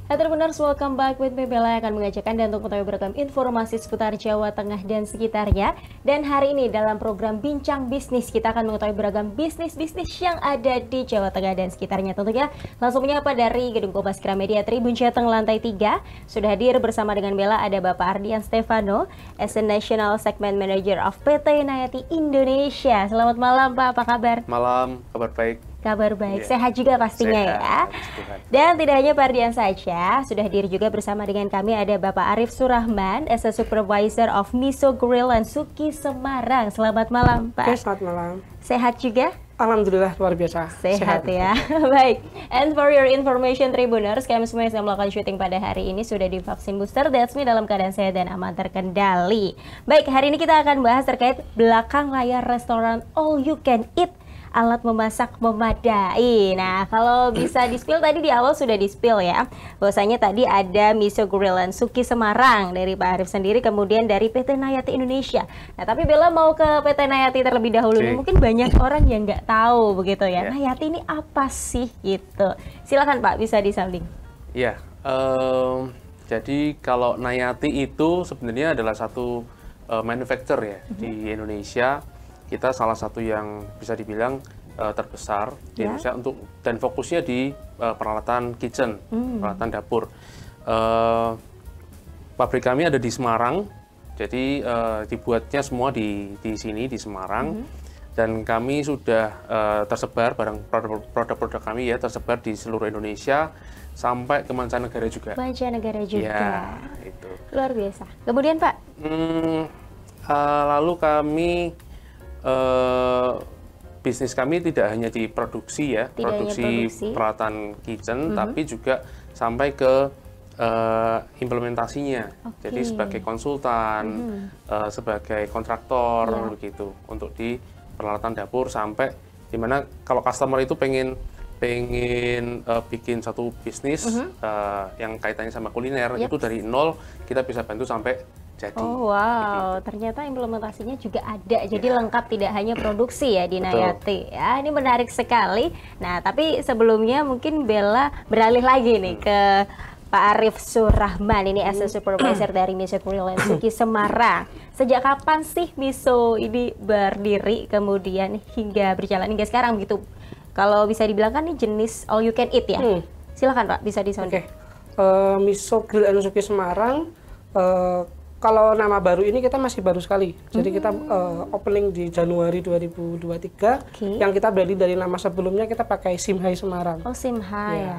Entrepreneurs, welcome back with me, Bella, yang akan mengajak Anda untuk mengetahui beragam informasi seputar Jawa Tengah dan sekitarnya. Dan hari ini dalam program Bincang Bisnis, kita akan mengetahui beragam bisnis-bisnis yang ada di Jawa Tengah dan sekitarnya. Tentunya langsung menyapa dari Gedung Kompas Gramedia Tribun Jateng lantai 3. Sudah hadir bersama dengan Bella ada Bapak Ardian Stefano, as a National Segment Manager of PT Nayati Indonesia. Selamat malam Pak, apa kabar? Malam, kabar baik. Kabar baik, sehat juga pastinya. Sehat, ya. Dan tidak hanya Pak Ardian saja, sudah hadir juga bersama dengan kami ada Bapak Arif Surahman, as a Supervisor of Miso Grill and Suki Semarang. Selamat malam Pak. Oke, selamat malam. Sehat juga? Alhamdulillah luar biasa. Sehat ya. Baik. And for your information Tribuners, kami semua yang sedang melakukan syuting pada hari ini sudah divaksin booster. That's me, dalam keadaan sehat dan aman terkendali. Baik, hari ini kita akan bahas terkait belakang layar restoran all you can eat, alat memasak memadai. Nah, kalau bisa di-spill tadi di awal sudah di-spill ya. Bahwasanya tadi ada Miso Grill and Suki Semarang dari Pak Arif sendiri, kemudian dari PT Nayati Indonesia. Nah, tapi Bella mau ke PT Nayati terlebih dahulu. Mungkin banyak orang yang nggak tahu begitu ya. Nayati ini apa sih gitu. Silakan Pak, bisa disambung. Iya, jadi kalau Nayati itu sebenarnya adalah satu manufacturer ya di Indonesia. Kita salah satu yang bisa dibilang terbesar di Indonesia dan fokusnya di peralatan kitchen, peralatan dapur. Pabrik kami ada di Semarang, jadi dibuatnya semua di sini di Semarang, dan kami sudah tersebar produk-produk kami ya tersebar di seluruh Indonesia sampai ke mancanegara juga. Mancanegara juga. Ya, itu. Luar biasa. Kemudian Pak? Lalu kami bisnis kami tidak hanya di produksi ya, produksi peralatan kitchen, tapi juga sampai ke implementasinya. Jadi sebagai konsultan, sebagai kontraktor begitu untuk di peralatan dapur, sampai dimana kalau customer itu pengen bikin satu bisnis yang kaitannya sama kuliner, itu dari nol kita bisa bantu sampai jadi. Oh wow, ternyata implementasinya juga ada, jadi lengkap, tidak hanya produksi ya di Nayati. Ya, ini menarik sekali. Nah, tapi sebelumnya mungkin Bella beralih lagi nih ke Pak Arif Surahman, ini as a supervisor dari Miso Grill and Suki Semarang. Sejak kapan sih Miso ini berdiri, kemudian hingga berjalan hingga sekarang begitu? Kalau bisa dibilang kan ini jenis all you can eat ya. Silakan Pak, bisa disounding. Miso Grill and Suki Semarang, kalau nama baru ini kita masih baru sekali. Jadi kita opening di Januari 2023. Yang kita beralih dari nama sebelumnya, kita pakai Simhai Semarang. Oh, Simhai ya.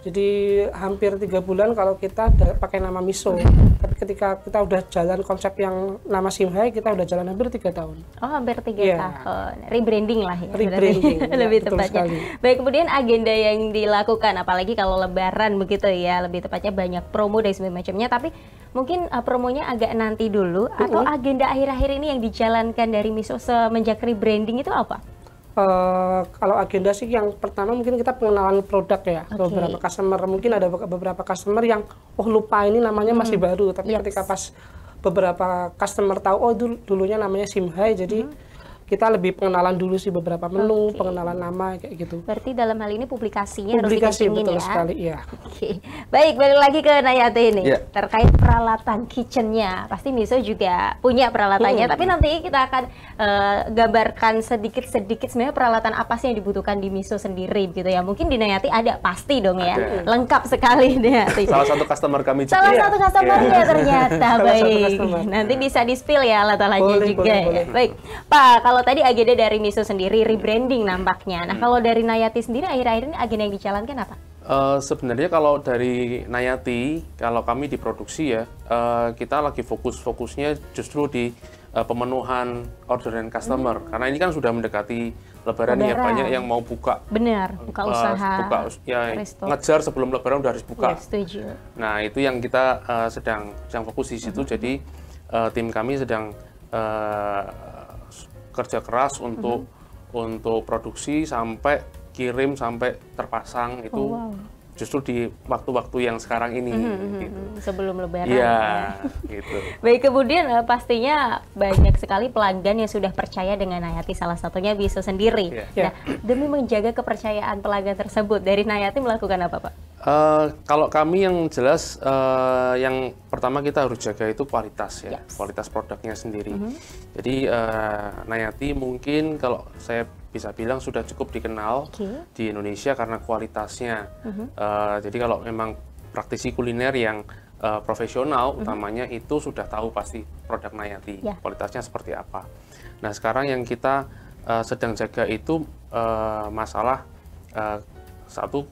Jadi hampir 3 bulan kalau kita pakai nama Miso. Tapi ketika kita udah jalan konsep yang nama Simhai, kita udah jalan hampir 3 tahun. Oh, hampir 3 tahun. Rebranding lah ya. Rebranding. Lebih tepatnya. Baik, kemudian agenda yang dilakukan, apalagi kalau Lebaran begitu ya, lebih tepatnya banyak promo dan sebagainya macamnya. Tapi mungkin promonya agak nanti dulu, atau agenda akhir-akhir ini yang dijalankan dari Miso semenjak rebranding itu apa? Kalau agenda sih yang pertama mungkin kita pengenalan produk ya. Beberapa customer, mungkin ada beberapa customer yang lupa ini namanya masih baru, tapi ketika pas beberapa customer tahu dulunya namanya Simhai, jadi kita lebih pengenalan dulu sih beberapa menu, pengenalan nama kayak gitu. Berarti dalam hal ini publikasinya harus betul ya? sekali, iya. Baik, balik lagi ke Nayati ini. Terkait peralatan kitchennya, pasti Miso juga punya peralatannya, tapi nanti kita akan gambarkan sedikit-sedikit sebenarnya peralatan apa sih yang dibutuhkan di Miso sendiri gitu ya. Mungkin di Nayati ada, pasti dong ya. Lengkap sekali Nayati. Salah satu customer kami juga. Salah satu customernya ternyata. Baik. Nanti bisa di-spill ya alat-alatnya juga. Boleh. Baik. Pak, kalau tadi agenda dari Miso sendiri rebranding nampaknya. Nah, kalau dari Nayati sendiri akhir-akhir ini agenda yang dijalankan apa? Sebenarnya kalau dari Nayati, kalau kami di produksi ya, kita lagi fokusnya justru di pemenuhan orderan customer. Karena ini kan sudah mendekati Lebaran ya, banyak yang mau buka. Benar, buka usaha. Ngejar sebelum Lebaran udah harus buka. Setuju. Nah, itu yang kita sedang fokus di situ. Jadi tim kami sedang kerja keras untuk produksi sampai kirim sampai terpasang itu justru di waktu-waktu yang sekarang ini gitu. Sebelum Lebaran. Iya, gitu. Baik, kemudian pastinya banyak sekali pelanggan yang sudah percaya dengan Nayati, salah satunya Miso sendiri. Nah, demi menjaga kepercayaan pelanggan tersebut, dari Nayati melakukan apa, Pak? Kalau kami yang jelas, yang pertama kita harus jaga itu kualitas ya, kualitas produknya sendiri. Jadi Nayati mungkin kalau saya bisa bilang sudah cukup dikenal di Indonesia karena kualitasnya. Jadi kalau memang praktisi kuliner yang profesional utamanya itu sudah tahu pasti produk Nayati, kualitasnya seperti apa. Nah sekarang yang kita sedang jaga itu masalah satu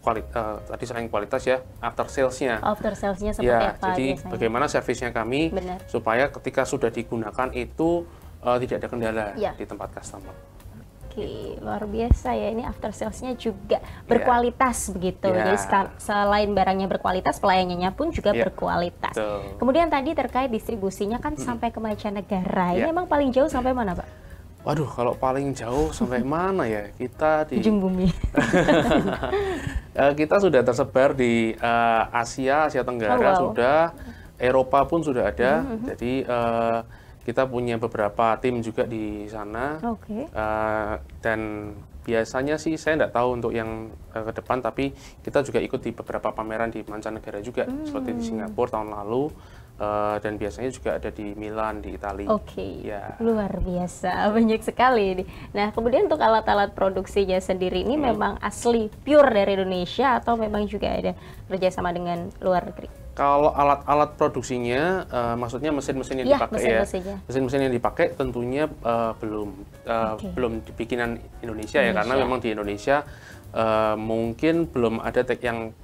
tadi selain kualitas ya, after salesnya. After salesnya seperti ya, apa? jadi biasanya? bagaimana servisnya kami supaya ketika sudah digunakan itu tidak ada kendala di tempat customer. Oke, luar biasa ya, ini after salesnya juga berkualitas begitu. Jadi selain barangnya berkualitas, pelayanannya pun juga berkualitas. Kemudian tadi terkait distribusinya kan sampai ke mancanegara. Ini emang paling jauh sampai mana, Pak? Waduh, kalau paling jauh sampai mana ya? Kita di ujung bumi. Kita sudah tersebar di Asia Tenggara sudah, Eropa pun sudah ada. Jadi kita punya beberapa tim juga di sana. Dan biasanya sih saya nggak tahu untuk yang ke depan, tapi kita juga ikut di beberapa pameran di mancanegara juga, seperti di Singapura tahun lalu. Dan biasanya juga ada di Milan, di Italia. Luar biasa, banyak sekali. Nah, kemudian untuk alat-alat produksinya sendiri ini memang asli pure dari Indonesia atau memang juga ada kerjasama dengan luar negeri? Kalau alat-alat produksinya, maksudnya mesin-mesin yang dipakai mesin-mesin yang dipakai tentunya belum bikinan Indonesia ya, karena memang di Indonesia mungkin belum ada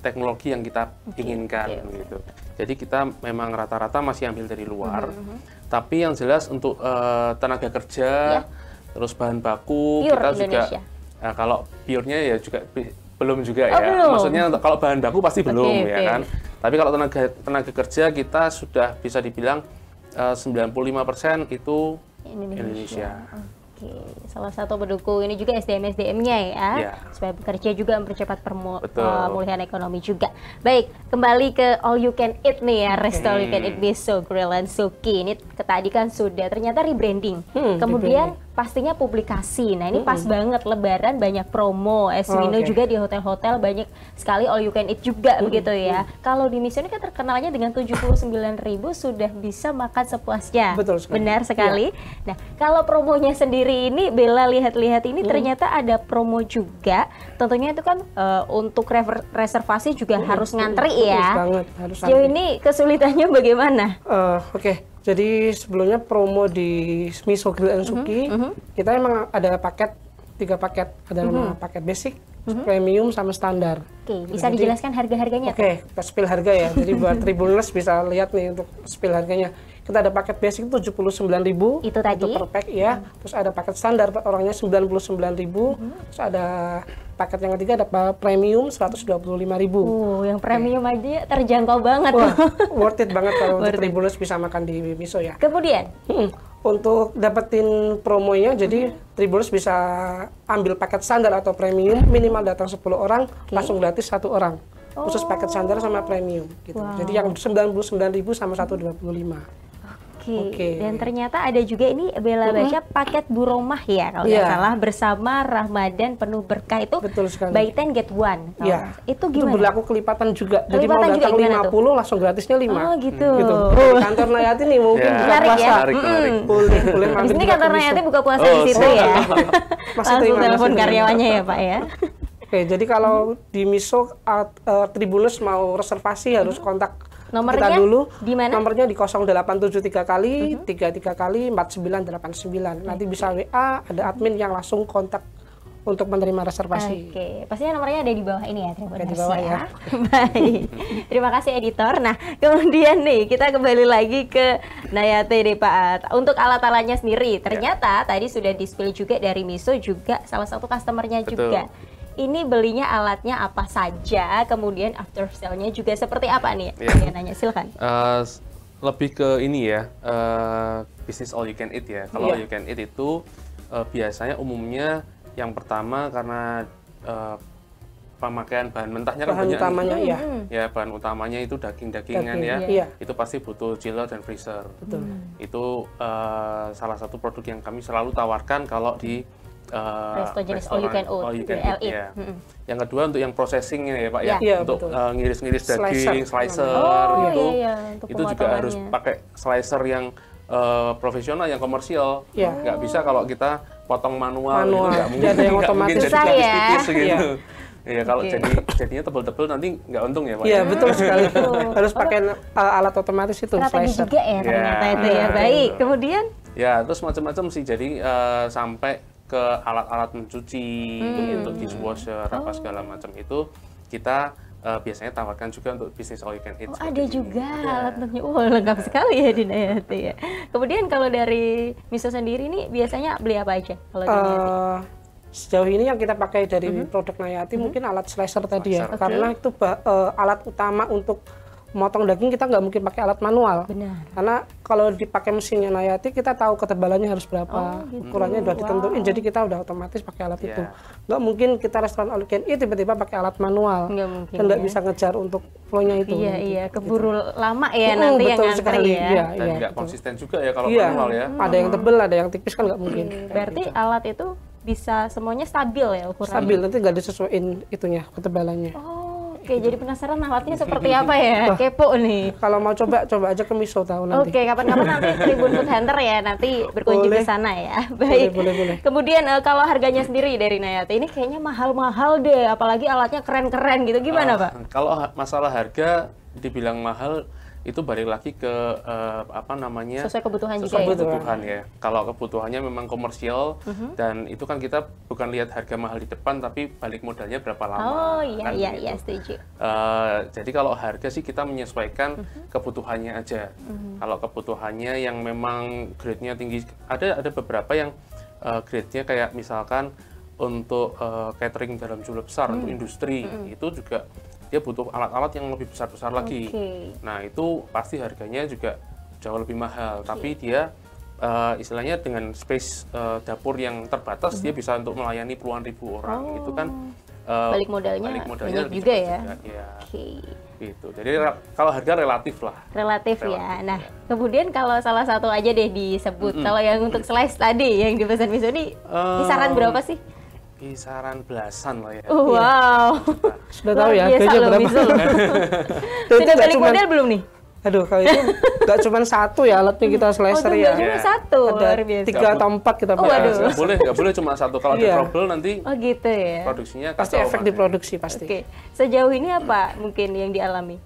teknologi yang kita inginkan gitu. Jadi kita memang rata-rata masih ambil dari luar. Tapi yang jelas untuk tenaga kerja, terus bahan baku pure kita Indonesia. juga kalau pure-nya ya juga belum juga ya. Belum. Maksudnya kalau bahan baku pasti belum ya kan. Tapi kalau tenaga kerja kita sudah bisa dibilang 95% itu Indonesia. Salah satu pendukung ini juga SDM-nya ya, supaya bekerja juga mempercepat pemulihan ekonomi juga. Baik, kembali ke all you can eat nih ya, resto all you can eat Miso Grill and Suki. Ini tadi kan sudah ternyata rebranding. Kemudian pastinya publikasi. Nah, ini pas banget Lebaran, banyak promo. Eswino juga di hotel-hotel banyak sekali all you can eat juga begitu ya. Kalau di Miso ini kan terkenalnya dengan 79.000 sudah bisa makan sepuasnya. Betul sekali. Benar sekali. Nah, kalau promonya sendiri ini Bella lihat-lihat ini ternyata ada promo juga. Tentunya itu kan untuk reservasi juga harus ngantri ya. Harus Sejauh ini kesulitannya bagaimana? Jadi sebelumnya promo di Miso Grill and Suki, kita memang ada paket, 3 paket. Ada nama paket basic, premium, sama standar. Bisa dijelaskan harga-harganya? Kita spill harga ya. Jadi buat Tribuners bisa lihat nih untuk spill harganya. Kita ada paket basic 79.000 itu tadi per pack ya. Terus ada paket standar orangnya 99.000. Terus ada paket yang ketiga ada premium 125.000. Yang premium aja terjangkau banget. Worth it banget kalau untuk Tribuners bisa makan di Miso ya. Kemudian untuk dapetin promonya, jadi Tribuners bisa ambil paket standar atau premium, minimal datang 10 orang, langsung gratis 1 orang. Khusus paket standar sama premium gitu. Jadi yang 99.000 sama 125. Dan ternyata ada juga ini Bella baca paket Buromah ya kalau nggak salah, bersama Ramadan penuh berkah itu. Betul sekali. Buy 10 get 1. Itu gimana? Itu berlaku kelipatan juga. Jadi mau datang 50 langsung gratisnya 5. Gitu. Kantor Nayati nih mungkin buka puasa. Boleh. Di sini kantor Nayati buka puasa di situ ya. Langsung telepon karyawannya ya Pak ya. Jadi kalau di Miso Tribuners mau reservasi harus kontak nomornya kita dulu. Di mana? Nomornya di 0873 kali 33 kali 4989. Nanti bisa WA, ada admin yang langsung kontak untuk menerima reservasi. Pastinya nomornya ada di bawah ini ya, di bawah ya. Baik. Terima kasih editor. Nah, kemudian nih kita kembali lagi ke Nayati nih Pak. Untuk alat-alatnya sendiri, ternyata tadi sudah di-spill juga dari Miso juga salah satu customernya juga. Ini belinya alatnya apa saja, kemudian after sale-nya juga seperti apa nih? Nanya, silakan. Lebih ke ini ya, bisnis all you can eat ya. Kalau all you can eat itu biasanya umumnya yang pertama karena pemakaian bahan mentahnya kan banyak. Utamanya bahan utamanya itu daging-dagingan itu pasti butuh chiller dan freezer. Itu salah satu produk yang kami selalu tawarkan kalau di Resto jenis all you can eat. Ya. Yang kedua untuk yang processingnya ya Pak ya, Iya, untuk ngiris-ngiris daging, slicer Oh, gitu. iya, untuk Itu juga harus pemotongannya. pakai slicer yang profesional, yang komersial. Nggak bisa kalau kita potong manual, itu nggak mungkin, Ada yang nggak mungkin otomatis. jadi Susah ya. tipis-tipis gitu. Iya. Iya, kalau jadinya tebel-tebel nanti nggak untung ya Pak. Iya, betul sekali. Harus pakai alat otomatis itu, Strategi slicer. juga ya ternyata itu ya. Iya. Baik, kemudian Ya, terus macam-macam sih. Jadi sampai ke alat-alat mencuci, untuk dishwasher, apa segala macam itu kita biasanya tawarkan juga untuk bisnis all you can eat. ada juga alat mencuci. Lengkap sekali ya di Nayati ya. Kemudian kalau dari Miso sendiri nih biasanya beli apa aja kalau di Nayati? Sejauh ini yang kita pakai dari produk Nayati mungkin alat slicer tadi ya, Slicer. karena itu alat utama untuk motong daging. Kita nggak mungkin pakai alat manual. Benar. Karena kalau dipakai mesinnya Nayati kita tahu ketebalannya harus berapa, ukurannya udah ditentuin, jadi kita udah otomatis pakai alat itu. Nggak mungkin kita restoran all you can eat tiba-tiba pakai alat manual. Nggak mungkin, Kan nggak ya. bisa ngejar untuk flow-nya itu. Iya, iya, keburu lama ya nanti yang betul ngantri sekali. ya. Iya, Dan iya, nggak betul. konsisten juga ya kalau Iya, manual ya. ada yang tebel, ada yang tipis, kan nggak mungkin. Berarti alat itu bisa semuanya stabil ya ukurannya? Stabil, nanti nggak disesuaiin itunya, ketebalannya. Oh, oke, jadi penasaran alatnya seperti apa ya? Kepo nih. Kalau mau coba aja ke Miso tahu nanti. Oke, kapan-kapan nanti Tribun Food Hunter ya, nanti berkunjung ke Boleh. sana ya. Baik. Boleh. Kemudian kalau harganya sendiri dari Nayati ini kayaknya mahal-mahal deh, apalagi alatnya keren-keren gitu. Gimana, Pak? Kalau masalah harga dibilang mahal itu balik lagi ke apa namanya, Sesuai kebutuhan juga sesuai ya? kebutuhan ya. Kalau kebutuhannya memang komersial dan itu kan kita bukan lihat harga mahal di depan tapi balik modalnya berapa lama. Oh iya, kan iya, begitu. iya, setuju. Jadi kalau harga sih kita menyesuaikan kebutuhannya aja. Kalau kebutuhannya yang memang grade-nya tinggi, ada beberapa yang grade-nya kayak misalkan untuk catering dalam jumlah besar, untuk industri, itu juga dia butuh alat-alat yang lebih besar-besar lagi. Oke. Nah itu pasti harganya juga jauh lebih mahal, tapi dia istilahnya dengan space dapur yang terbatas, dia bisa untuk melayani puluhan ribu orang. Itu kan Balik modalnya banyak lebih juga cepat ya? Ya, Oke. gitu. Jadi kalau harga relatif lah. Relatif ya. Relatif, Nah, ya. kemudian kalau salah satu aja deh disebut. Kalau yang untuk slice tadi yang dipesan Miso ini kisaran berapa sih? Kisaran belasan lah ya. Wow. Sudah tahu ya Luar biasa harganya loh, berapa? Miso. Itu Sudah nggak balik cuman- modal belum nih? Aduh, kalau itu nggak cuma satu ya alatnya kita slicer Oh, ya. nggak cuma satu, Ada luar biasa. 3 atau 4 kita Oh, pakai. waduh. Nggak boleh cuma satu. Kalau ada Iya. trouble nanti Oh gitu ya. produksinya Pasti kacau, efek Mas. di produksi pasti. Oke. Sejauh ini apa mungkin yang dialami?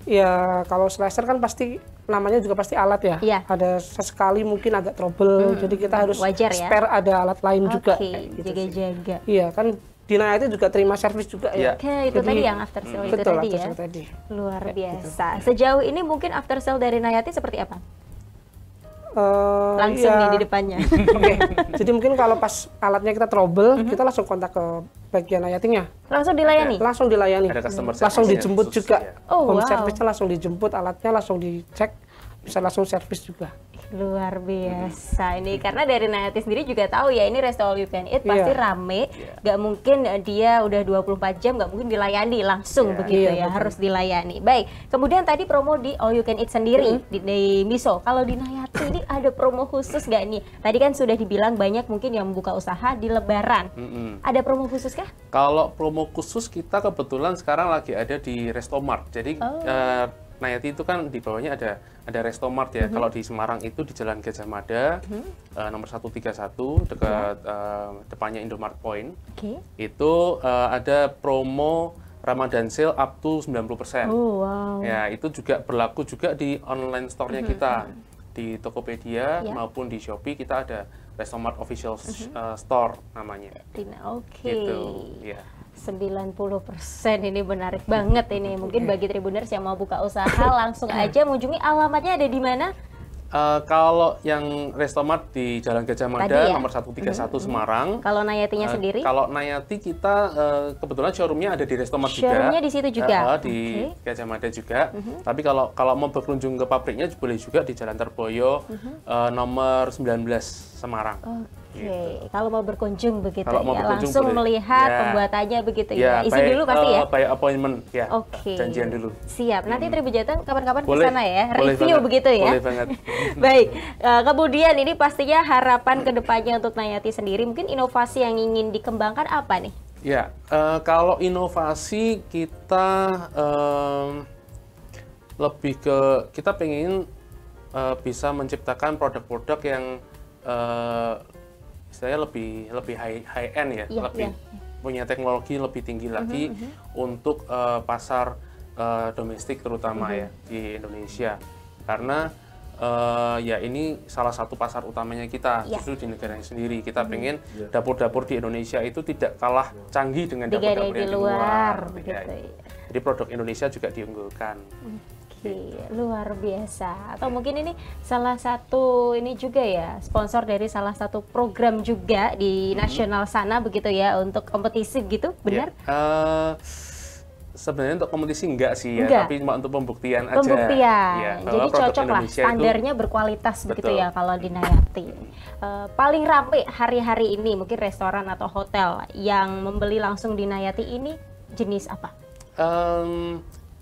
Ya kalau slicer kan pasti namanya juga pasti alat ya. Iya. Ada sesekali mungkin agak trouble, jadi kita harus Wajar ya. spare ada alat lain juga. Oke, kayak gitu sih. jaga-jaga. Iya kan di Nayati juga terima servis juga Iya. ya. Oke, itu Jadi- tadi yang after sale itu Betul, tadi after ya. sale tadi. Luar biasa. Sejauh ini mungkin after sale dari Nayati seperti apa? Langsung iya. nih di depannya. Oke, jadi mungkin kalau pas alatnya kita trouble, kita langsung kontak ke bagian Nayatinya. Langsung dilayani. Langsung dilayani. Ada customer Langsung service-nya dijemput khusus, juga. ya. Oh, Home wow. service-nya langsung dijemput, alatnya langsung dicek, bisa langsung servis juga. Luar biasa ini karena dari Nayati sendiri juga tahu ya ini resto all you can eat pasti Iya. rame, nggak mungkin dia udah 24 jam nggak mungkin dilayani langsung Iya. begitu Iya, ya, betul. harus dilayani. Baik, kemudian tadi promo di all you can eat sendiri di Miso. Kalau di Nayati ini ada promo khusus nggak nih? Tadi kan sudah dibilang banyak mungkin yang membuka usaha di Lebaran. Ada promo khusus kah? Kalau promo khusus kita kebetulan sekarang lagi ada di Restomart. Jadi Nayati itu kan di bawahnya ada Restomart ya. Kalau di Semarang itu di Jalan Gajah Mada nomor 131 dekat depannya Indomart Point. Oke. Itu ada promo Ramadan sale up to 90%. Oh wow. Ya, itu juga berlaku juga di online store-nya kita. Di Tokopedia maupun di Shopee kita ada Restomart Official Store namanya. Oke. Gitu, ya. 90% ini menarik banget ini. Mungkin bagi Tribuners yang mau buka usaha langsung aja mengunjungi alamatnya ada di mana? Kalau yang Restomart di Jalan Gajah Mada Tadi ya? nomor 131 Semarang. Kalau Nayatinya sendiri? Kalau Nayati kita kebetulan showroom-nya ada di Restomart juga. Showroom-nya di situ juga? Di Gajah Mada juga. Tapi kalau mau berkunjung ke pabriknya boleh juga di Jalan Terboyo nomor 19 Semarang. Oke, kalau mau berkunjung begitu Kalau mau ya, berkunjung langsung boleh. melihat Ya. pembuatannya begitu Ya, ya. Isi dulu pasti ya. by appointment ya. Oke. Janjian dulu. Siap. Nanti Tribujatan kapan-kapan ke Boleh. sana ya, Boleh review banget. begitu ya. Boleh banget. Baik. Kemudian ini pastinya harapan kedepannya untuk Nayati sendiri, mungkin inovasi yang ingin dikembangkan apa nih? Ya, kalau inovasi kita lebih ke kita pengen bisa menciptakan produk-produk yang istilahnya lebih high end ya, Iya, lebih iya. punya teknologi lebih tinggi lagi untuk pasar domestik terutama ya di Indonesia, karena ya ini salah satu pasar utamanya kita Iya. justru di negaranya sendiri. Kita pengen dapur-dapur di Indonesia itu tidak kalah canggih dengan dapur-dapur di yang di luar luar. begitu Ya. ya. Jadi produk Indonesia juga diunggulkan. Oke, luar biasa. Atau mungkin ini salah satu ini juga ya, sponsor dari salah satu program juga di nasional sana begitu ya, untuk kompetisi gitu, benar? Ya, sebenarnya untuk kompetisi enggak sih ya, Enggak. tapi cuma untuk pembuktian aja. Pembuktian. Ya, bahwa Jadi produk cocok lah, Indonesia itu- standarnya berkualitas begitu Betul. ya kalau di Nayati. Paling ramai hari-hari ini mungkin restoran atau hotel yang membeli langsung di Nayati ini jenis apa?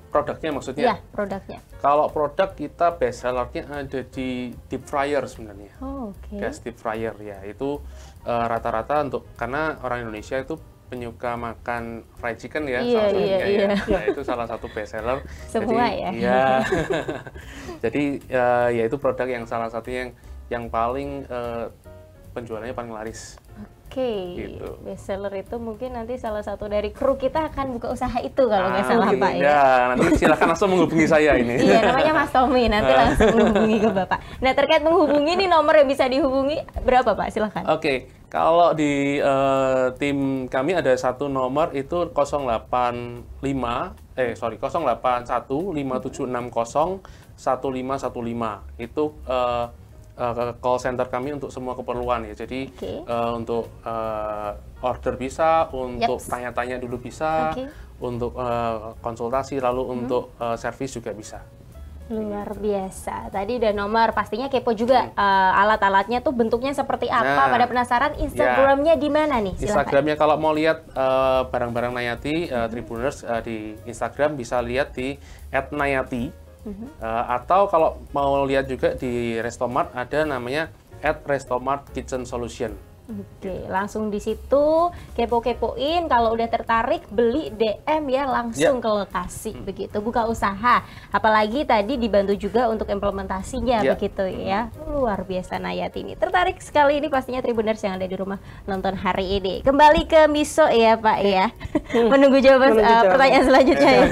Produknya maksudnya. Iya, produknya. Kalau produk kita best sellernya ada di deep fryer sebenarnya. Oh, oke. Gas deep fryer ya, itu rata-rata untuk karena orang Indonesia itu penyuka makan fried chicken ya, Iya, salah satunya iya, ya. iya. Nah, itu salah satu best seller. Semua Jadi, ya? Iya. Jadi ya itu produk yang salah satu yang paling penjualannya paling laris. Oke, Gitu. best seller itu mungkin nanti salah satu dari kru kita akan buka usaha itu kalau nggak salah gitu. Pak ya. Ya, nanti silakan langsung menghubungi saya ini. Iya, namanya Mas Tommy, nanti langsung menghubungi ke Bapak. Nah, terkait menghubungi nih, nomor yang bisa dihubungi berapa Pak? Silakan. Oke, kalau di tim kami ada satu nomor itu 081 5760 1515. Itu call center kami untuk semua keperluan ya. Jadi Oke. untuk order bisa, untuk Yaps. tanya-tanya dulu bisa, Oke. untuk konsultasi lalu untuk servis juga bisa. Luar biasa. Tadi udah nomor, pastinya kepo juga alat-alatnya tuh bentuknya seperti apa. Nah, Pada penasaran Instagramnya di mana nih? Silakan. Instagramnya kalau mau lihat barang-barang Nayati, Tribuners di Instagram bisa lihat di @nayati. Atau kalau mau lihat juga di Restomart ada namanya @Restomart Kitchen Solution. Oke, langsung di situ kepo-kepoin, kalau udah tertarik beli DM ya langsung Ya. ke lokasi begitu, buka usaha. Apalagi tadi dibantu juga untuk implementasinya Ya. begitu ya. Luar biasa Nayati ini. Tertarik sekali ini pastinya Tribuners yang ada di rumah nonton hari ini. Kembali ke Miso ya Pak ya. Menunggu jawaban Menunggu jawaban. pertanyaan selanjutnya ya.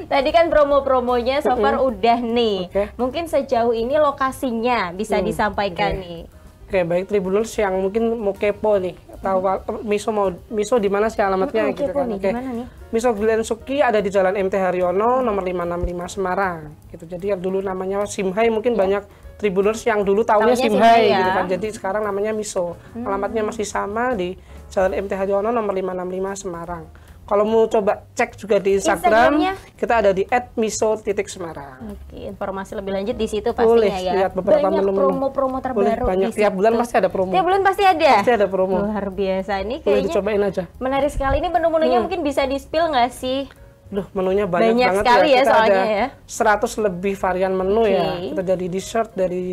Tadi kan promo-promonya so far udah nih. Oke. Mungkin sejauh ini lokasinya bisa disampaikan Oke. nih. Oke, baik Tribuners yang mungkin mau kepo nih, tahu Miso di mana sih alamatnya gitu Kepo kan. nih, Oke. gimana nih? Miso Glen Suki ada di Jalan MT Haryono nomor 565 Semarang. Gitu. Jadi yang dulu namanya Simhai, mungkin banyak Tribuners yang dulu tahunya Taunya Simhai Simhai ya. gitu kan. Jadi sekarang namanya Miso. Alamatnya masih sama di Jalan MT Haryono nomor 565 Semarang. Kalau mau coba cek juga di Instagramnya? Instagram, kita ada di @miso.semarang. Oke, informasi lebih lanjut di situ pastinya Boleh ya. lihat beberapa Banyak menu-menu. promo-promo Boleh, terbaru banyak. di Tiap bulan situ. pasti ada promo. Tiap bulan pasti ada. Pasti ada promo. Luar biasa ini Boleh kayaknya dicobain aja. menarik sekali. Ini menu-menunya mungkin bisa di-spill nggak sih? Duh, menunya banyak, Banyak banget sekali ya Kita soalnya ada ya. 100 lebih varian menu Oke. ya. Kita dari dessert, dari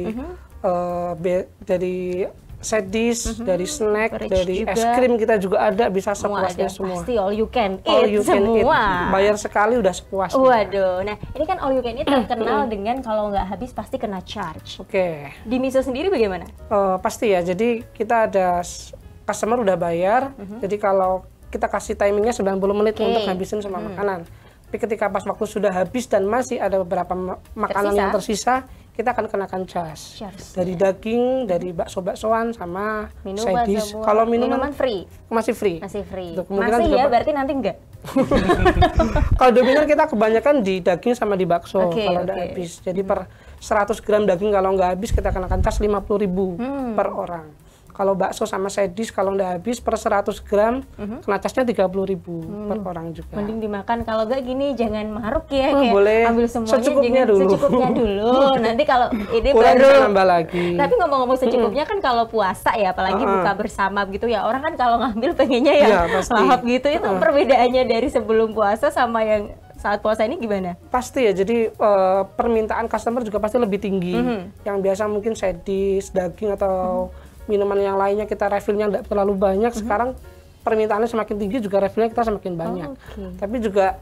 dari side dish, dari snack, Beverage dari juga. es krim kita juga ada, bisa Semua sepuasnya ada. semua. Pasti all you can eat All you can eat. semua. Bayar sekali udah sepuasnya. Waduh, nah ini kan all you can eat terkenal dengan kalau nggak habis pasti kena charge. Oke. Di Miso sendiri bagaimana? Pasti ya. Jadi kita ada customer udah bayar. Jadi kalau kita kasih timingnya 90 menit Oke. untuk habisin semua makanan. Tapi ketika pas waktu sudah habis dan masih ada beberapa makanan yang tersisa, kita akan kenakan charge. Charge, Dari daging, dari bakso-baksoan sama Minuman side dish. semua. Kalau minuman free. masih free. Masih free. Untuk kemungkinan Masih juga ya, berarti nanti enggak. Kalau dominan kita kebanyakan di daging sama di bakso Oke, kalau udah oke. habis. Jadi per 100 gram daging kalau nggak habis kita kenakan cas 50.000 per orang. Kalau bakso sama side dish kalau nggak habis per 100 gram kena casnya 30.000 per orang juga. Mending dimakan, kalau nggak gini jangan maruk ya, boleh. ambil semuanya Secukupnya jangan dulu. secukupnya dulu. Nanti kalau ini Kurang baru bisa nambah lagi. Tapi ngomong-ngomong secukupnya kan kalau puasa ya, apalagi buka bersama gitu ya, orang kan kalau ngambil pengennya ya Iya, pasti. lahap gitu. Itu perbedaannya dari sebelum puasa sama yang saat puasa ini gimana? Pasti ya, jadi permintaan customer juga pasti lebih tinggi. Yang biasa mungkin side dish, daging atau minuman yang lainnya kita refillnya nggak terlalu banyak. Sekarang permintaannya semakin tinggi juga refillnya kita semakin banyak. Tapi juga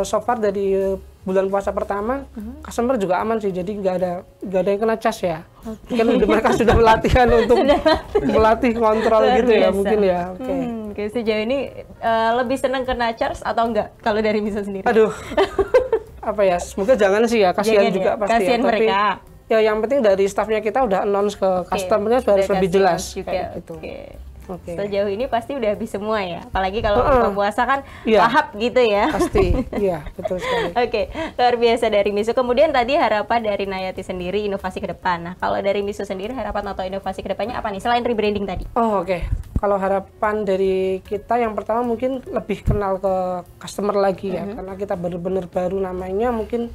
so far dari bulan puasa pertama customer juga aman sih, jadi nggak ada yang kena cas ya. Kan mereka sudah pelatihan untuk melatih kontrol Luar gitu ya biasa. mungkin ya. Oke, sejauh ini lebih senang kena charge atau enggak kalau dari Miso sendiri? Aduh, apa ya? Semoga jangan sih ya, kasihan Jangan juga ya, pasti kasihan ya. Tapi mereka. ya yang penting dari staffnya kita udah announce ke customernya harus udah lebih kasih jelas juga. kayak gitu. Oke. Sejauh ini pasti udah habis semua ya, apalagi kalau buka puasa kan Iya. lahap gitu ya. Pasti, iya betul sekali. Oke, luar biasa dari Miso. Kemudian tadi harapan dari Nayati sendiri inovasi ke depan. Nah, kalau dari Miso sendiri harapan atau inovasi ke depannya apa nih selain rebranding tadi? Oh oke. Kalau harapan dari kita yang pertama mungkin lebih kenal ke customer lagi ya, karena kita benar-benar baru namanya mungkin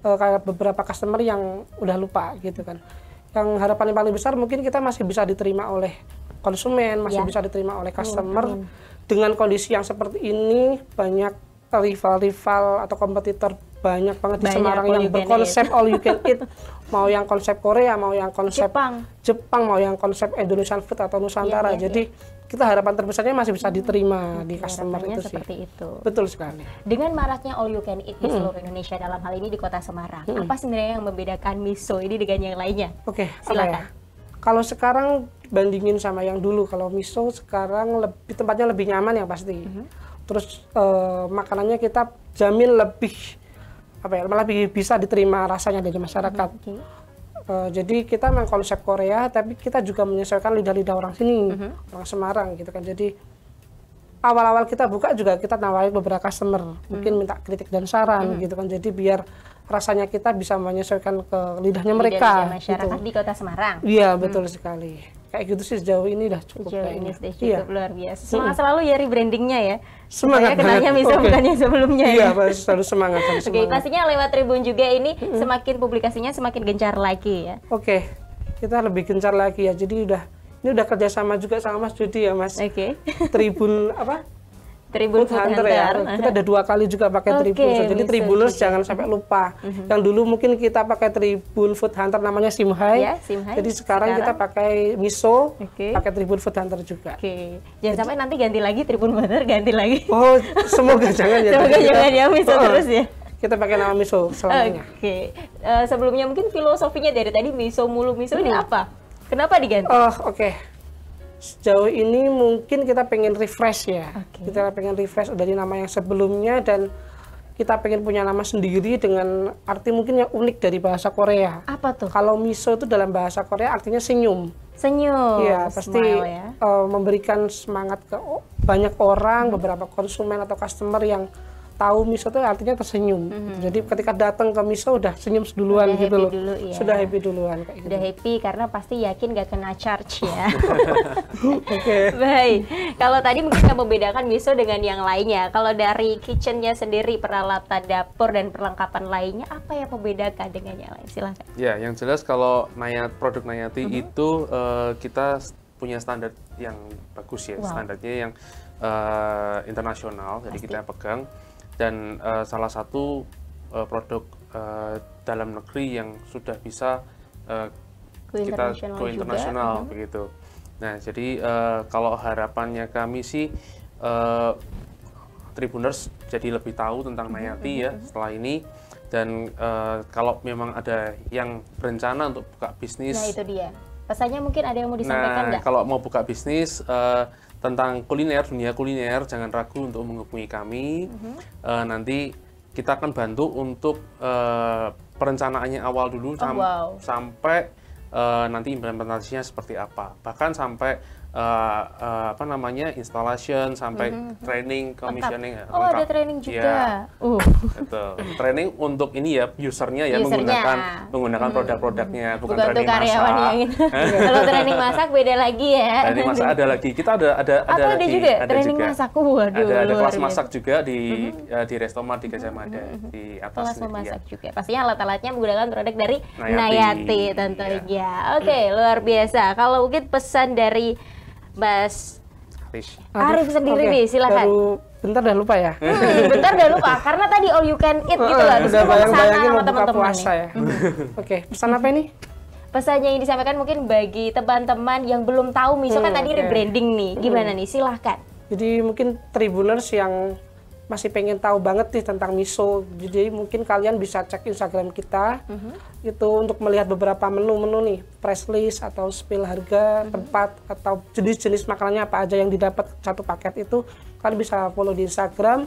kayak beberapa customer yang udah lupa gitu kan. Yang harapan yang paling besar mungkin kita masih bisa diterima oleh konsumen, masih bisa diterima oleh customer. Dengan kondisi yang seperti ini, banyak rival-rival atau kompetitor banyak banget di Semarang yang berkonsep all you can eat. Mau yang konsep Korea, mau yang konsep Jepang, mau yang konsep Indonesian food atau Nusantara. Jadi kita harapan terbesarnya masih bisa diterima di customer itu sih. Seperti itu. Betul sekali. Dengan maraknya all you can eat di seluruh Indonesia, dalam hal ini di Kota Semarang, apa sebenarnya yang membedakan Miso ini dengan yang lainnya? Oke, silakan. Kalau sekarang bandingin sama yang dulu, kalau Miso sekarang lebih tempatnya lebih nyaman ya pasti. Terus makanannya kita jamin lebih malah lebih bisa diterima rasanya dari masyarakat. Jadi kita memang konsep Korea, tapi kita juga menyesuaikan lidah-lidah orang sini, orang Semarang gitu kan. Jadi awal-awal kita buka juga kita nawarin beberapa customer, mungkin minta kritik dan saran gitu kan. Jadi biar rasanya kita bisa menyesuaikan ke lidahnya mereka. Lidah masyarakat gitu. di Kota Semarang. Iya betul sekali. Kayak gitu sih sejauh ini udah cukup. Sejauh ini kayaknya. sudah cukup luar biasa. Semangat selalu ya rebrandingnya ya. Semangat supaya kenanya banget. Miso bukan yang sebelumnya Iya, ya. selalu semangat. Oke, pastinya lewat Tribun juga ini semakin publikasinya semakin gencar lagi ya. Oke, kita lebih gencar lagi ya. Jadi ini udah kerjasama juga sama Mas Judi ya Mas. Oke. Tribun Tribun Food Hunter ya. Kita ada 2 kali juga pakai Tribun. Jadi Miso Tribuners juga. jangan sampai lupa. Yang dulu mungkin kita pakai Tribun Food Hunter namanya Simhai. Ya, Simhai. Jadi sekarang kita pakai Miso, Oke. pakai Tribun Food Hunter juga. Oke, jangan sampai nanti ganti lagi Tribun Hunter, ganti lagi. Oh, semoga jangan ya. Semoga jangan ya Miso terus ya. Kita pakai nama Miso selamanya. Oke, sebelumnya mungkin filosofinya dari tadi Miso mulu Miso ini apa? Kenapa diganti? Oke. Sejauh ini mungkin kita pengen refresh ya. Oke. Kita pengen refresh dari nama yang sebelumnya dan kita pengen punya nama sendiri dengan arti mungkin yang unik dari bahasa Korea. Apa tuh? Kalau Miso itu dalam bahasa Korea artinya senyum. Senyum. Iya, pasti smile ya. memberikan semangat ke banyak orang, beberapa konsumen atau customer yang tahu Miso itu artinya tersenyum. Jadi ketika datang ke Miso udah senyum duluan Udah gitu happy loh. dulu, ya. Sudah happy duluan kayak gitu. Udah happy karena pasti yakin gak kena charge ya. Oke. Baik, kalau tadi mungkin yang membedakan Miso dengan yang lainnya. Kalau dari kitchennya sendiri, peralatan dapur dan perlengkapan lainnya, apa yang membedakan dengan yang lain? Silahkan. Ya, yang jelas kalau produk Nayati itu kita punya standar yang bagus ya, standarnya yang internasional, jadi kita pegang. Dan salah satu produk dalam negeri yang sudah bisa kita go internasional begitu. Nah, jadi kalau harapannya kami sih Tribuners jadi lebih tahu tentang Nayati ya setelah ini. Dan kalau memang ada yang berencana untuk buka bisnis, Nah itu dia. Pesannya mungkin ada yang mau disampaikan nggak? kalau mau buka bisnis tentang kuliner, dunia kuliner, jangan ragu untuk menghubungi kami. Nanti kita akan bantu untuk perencanaannya awal dulu sampai nanti implementasinya seperti apa. Bahkan sampai apa namanya, installation sampai training, commissioning. Oh, lengkap. ada training juga. Ya, betul. Training untuk ini ya, usernya ya, menggunakan produk-produknya, bukan untuk training karyawan masak. yang itu. Kalau training masak beda lagi ya. Training masak ada lagi. Kita ada lagi. juga ada training juga. masak. Waduh, ada luar kelas biasa. masak juga di Restomart di Gajah Mada di atas. Kelas ini, memasak ya. juga. Pastinya alat-alatnya menggunakan produk dari Nayati. Nayati tentunya. Oke, luar biasa. Kalau mungkin pesan dari Mas Arif sendiri nih, silakan. Bentar dah lupa ya. Bentar dah lupa, karena tadi all you can eat gitu loh. Udah bayang-bayangin mau buka teman-teman puasa ya. Oke, pesan apa ini? Pesannya yang disampaikan mungkin bagi teman-teman yang belum tahu miso kan tadi rebranding nih. Gimana nih? Silahkan. Jadi mungkin Tribuners yang masih pengen tahu banget nih tentang miso, jadi mungkin kalian bisa cek Instagram kita itu untuk melihat beberapa menu-menu nih, price list atau spill harga, tempat atau jenis-jenis makanannya apa aja yang didapat satu paket itu, kalian bisa follow di Instagram.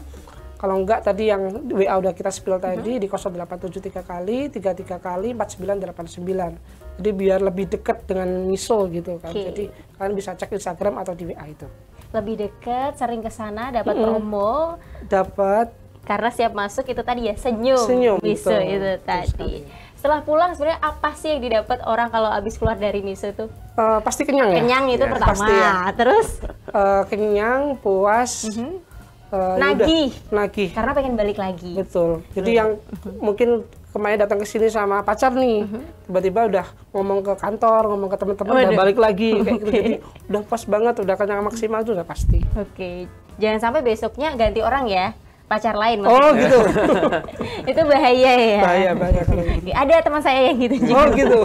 Kalau enggak tadi yang WA udah kita spill tadi di 0873 kali 33 kali 4989. Jadi biar lebih dekat dengan miso gitu kan. Jadi kalian bisa cek Instagram atau di WA itu. Lebih dekat, sering ke sana, dapat promo, dapat karena siap masuk itu tadi ya senyum miso betul. itu tadi. Setelah pulang sebenarnya apa sih yang didapat orang kalau habis keluar dari miso tuh? Pasti kenyang ya. Kenyang itu pertama. Pasti ya. Terus kenyang, puas, nagih. Karena pengen balik lagi. Betul. Jadi yang mungkin kemarin datang ke sini sama pacar nih, tiba-tiba udah ngomong ke kantor, ngomong ke teman-teman, udah balik lagi kayak gitu. Jadi udah pas banget, udah kenyang maksimal tuh udah pasti. Oke. Jangan sampai besoknya ganti orang ya. Pacar lain maksudnya. Oh gitu. Itu bahaya ya. Bahaya kalau gitu. Ada teman saya yang gitu juga. Oh gitu.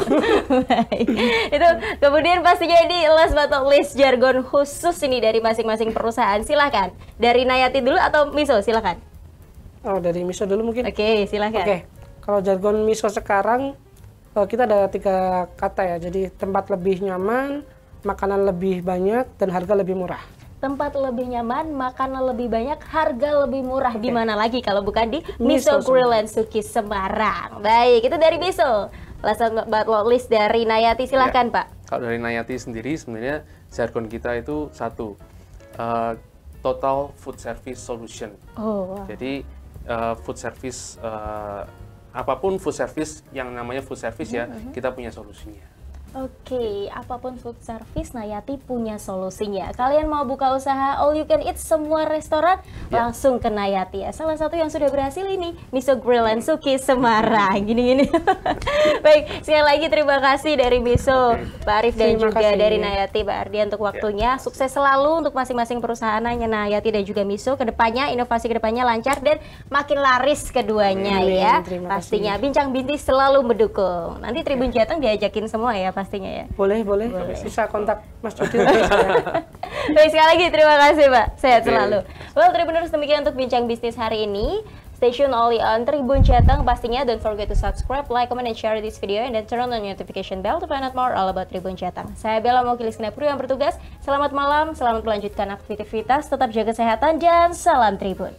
Itu kemudian pastinya di last but not least jargon khusus ini dari masing-masing perusahaan. Silakan. Dari Nayati dulu atau Miso? Silakan. Oh, dari Miso dulu mungkin. Oke, silakan. Oke. Kalau jargon Miso sekarang kita ada 3 kata ya. Jadi tempat lebih nyaman, makanan lebih banyak, dan harga lebih murah. Tempat lebih nyaman, makanan lebih banyak, harga lebih murah. Di mana lagi kalau bukan di Miso Grill and Suki Semarang. Baik, itu dari Miso. Last but not least dari Nayati, silahkan Pak. Kalau dari Nayati sendiri sebenarnya jargon kita itu satu, total food service solution. Oh, wow. Jadi food service, apapun food service yang namanya food service ya, kita punya solusinya. Oke, apapun food service, Nayati punya solusinya. Kalian mau buka usaha all you can eat semua restoran, langsung ke Nayati ya. Salah satu yang sudah berhasil ini, Miso Grill and Suki Semarang. Gini-gini. Baik, sekali lagi terima kasih dari Miso, Pak Arif dan juga dari Nayati, Pak Ardian untuk waktunya. Sukses selalu untuk masing-masing perusahaannya Nayati dan juga Miso. Kedepannya, inovasi kedepannya lancar dan makin laris keduanya ya. Pastinya, Bincang Bintis selalu mendukung. Nanti Tribun Jateng diajakin semua ya pastinya ya. Boleh. Bisa kontak Mas Jody. Baik, sekali lagi terima kasih Pak. Sehat selalu. Well, Tribuners, demikian untuk Bincang Bisnis hari ini. Stay tune only on Tribun Jateng pastinya. Don't forget to subscribe, like, comment, and share this video. And then turn on the notification bell to find out more all about Tribun Jateng. Saya Bella mewakili segenap kru yang bertugas. Selamat malam, selamat melanjutkan aktivitas, tetap jaga kesehatan, dan salam Tribun.